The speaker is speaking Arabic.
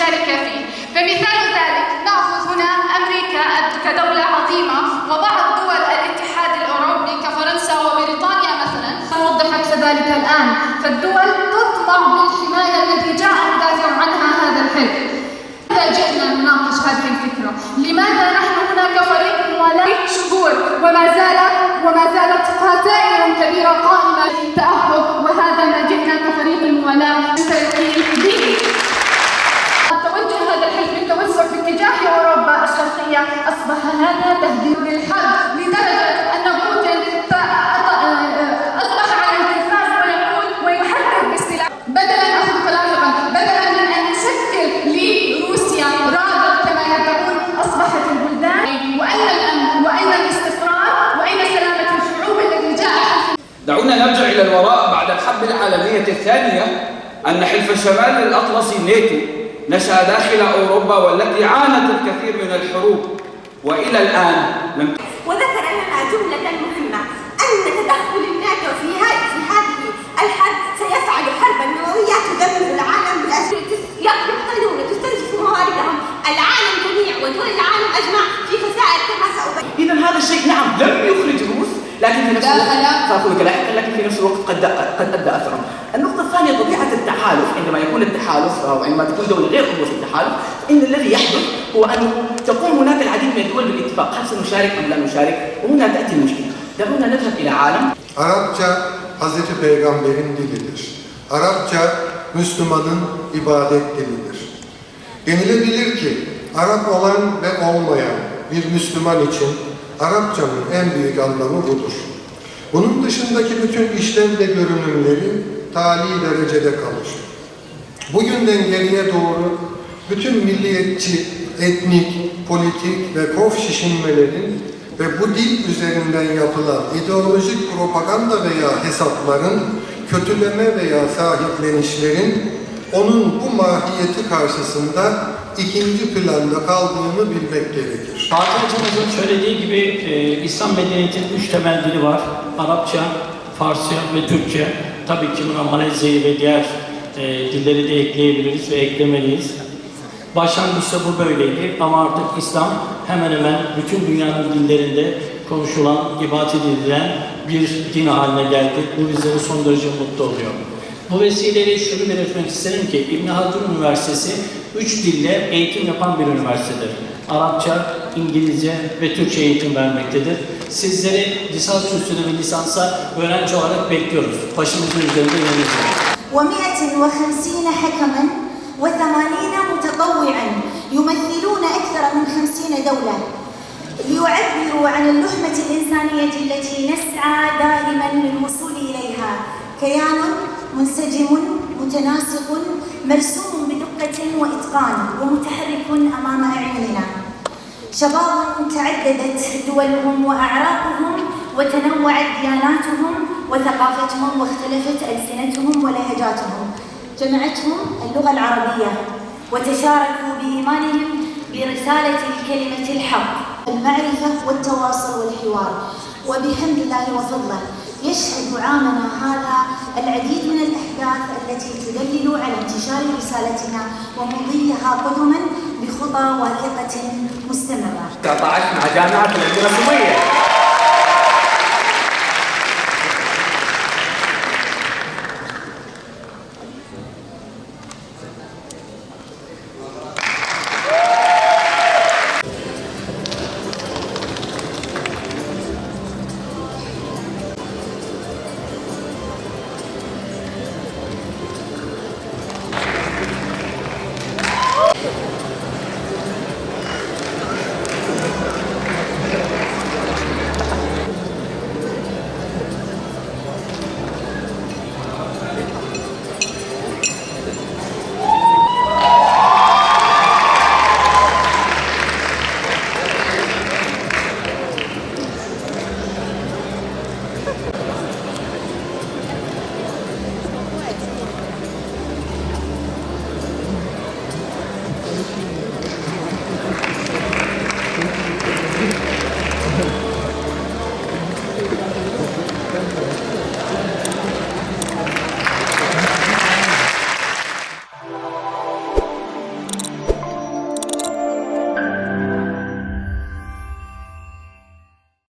نشارك فيه. فمثال ذلك نأخذ هنا أمريكا كدولة عظيمة وبعض دول الاتحاد الأوروبي كفرنسا وبريطانيا مثلا. نوضح كذلك الآن، فالدول تطمع بالحماية التي جاء يدافع عنها هذا الحلف. لماذا جئنا نناقش هذه الفكرة؟ لماذا نحن هنا كفريق موالاه شهور وما زالت خسائر كبيرة قائمة للتأهب، وهذا ما جئنا كفريق الموالاه مشتركين به. توجه هذا الحلف بالتوسع باتجاه أوروبا الشرقية أصبح هذا تهديد للحرب، لدرجة أن بوتين أصبح على التلفاز ويقول ويحرك بالسلاح بدلاً من أن يشكل لروسيا رادع كما يدعون. أصبحت البلدان وأين الأمن وأين الاستقرار وأين سلامة الشعوب التي جاء. دعونا نرجع إلى الوراء. بعد الحرب العالمية الثانية أن حلف الشمال الأطلسي ناتو نشأ داخل أوروبا والتي عانت الكثير من الحروب وإلى الآن لم. وذكر لنا جملة مهمة أن تدخل الناتو في هذه الحرب سيفعل حربا نووية تدمر العالم يقتلون تستنزف مواردهم العالم جميع ودول العالم أجمع في خسائر كما سأبين. إذا هذا الشيء نعم لم يخرج الروس، لكن في نفس الوقت سأقول لاحقا، لكن في نفس الوقت قد أدى أثرا. النقطة الثانية طبيعة التحالف. عندما يكون التحالف أو عندما تكون دولة غير عضوة في التحالف، فإن الذي يحدث هو أن تقوم هناك العديد من الدول بالاتفاق، هل سنشارك أم لا نشارك؟ وهنا تأتي المشكلة. دعونا نذهب إلى عالم. Arapça Hazreti Peygamber'in dilidir. Arapça Müslümanın ibadet dilidir. Denilebilir ki Arap olan ve olmayan bir Müslüman için Arapçanın en büyük anlamı budur. Bunun dışındaki bütün işlev ve görünümleri tali derecede kalır. Bugünden geriye doğru bütün milliyetçi, etnik, politik ve kof şişinmelerin ve bu dil üzerinden yapılan ideolojik propaganda veya hesapların, kötüleme veya sahiplenişlerin onun bu mahiyeti karşısında ikinci planda kaldığını bilmek gerekir. Hakan Hocamızın söylediği gibi İslam medeniyetinin 3 temel dili var. Arapça, Farsça ve Türkçe. Tabii ki buna Malezya'yı ve diğer dilleri de ekleyebiliriz ve eklemeliyiz. Başlangıçta bu böyleydi ama artık İslam hemen hemen bütün dünyanın dillerinde konuşulan, ibadet edilen bir din haline geldi. Bu bizleri son derece mutlu oluyor. Bu vesileyle şunu belirtmek isterim ki İbn Haldun Üniversitesi 3 dille eğitim yapan bir üniversitedir. Arapça, İngilizce ve Türkçe eğitim vermektedir. Sizleri lisans üstüne ve lisansa öğrenci olarak bekliyoruz. Başımızın üzerinde yeriniz var. و150 حكما و80 متطوعا يمثلون أكثر من 50 دولة ليعبروا عن اللحمة الإنسانية التي نسعى دائما للوصول إليها. كيان منسجم متناسق مرسوم بدقة وإتقان ومتحرك أمام أعيننا. شباب تعددت دولهم وأعراقهم وتنوعت دياناتهم وثقافتهم واختلفت ألسنتهم ولهجاتهم. جمعتهم اللغة العربية وتشاركوا بإيمانهم برسالة الكلمة الحق، المعرفة والتواصل والحوار. وبحمد الله وفضله يشهد عامنا هذا العديد من الأحداث التي تدلل على انتشار رسالتنا ومضيها قدما بخطى واثقة مستمرة. 19 مع جامعة المدينة السمية.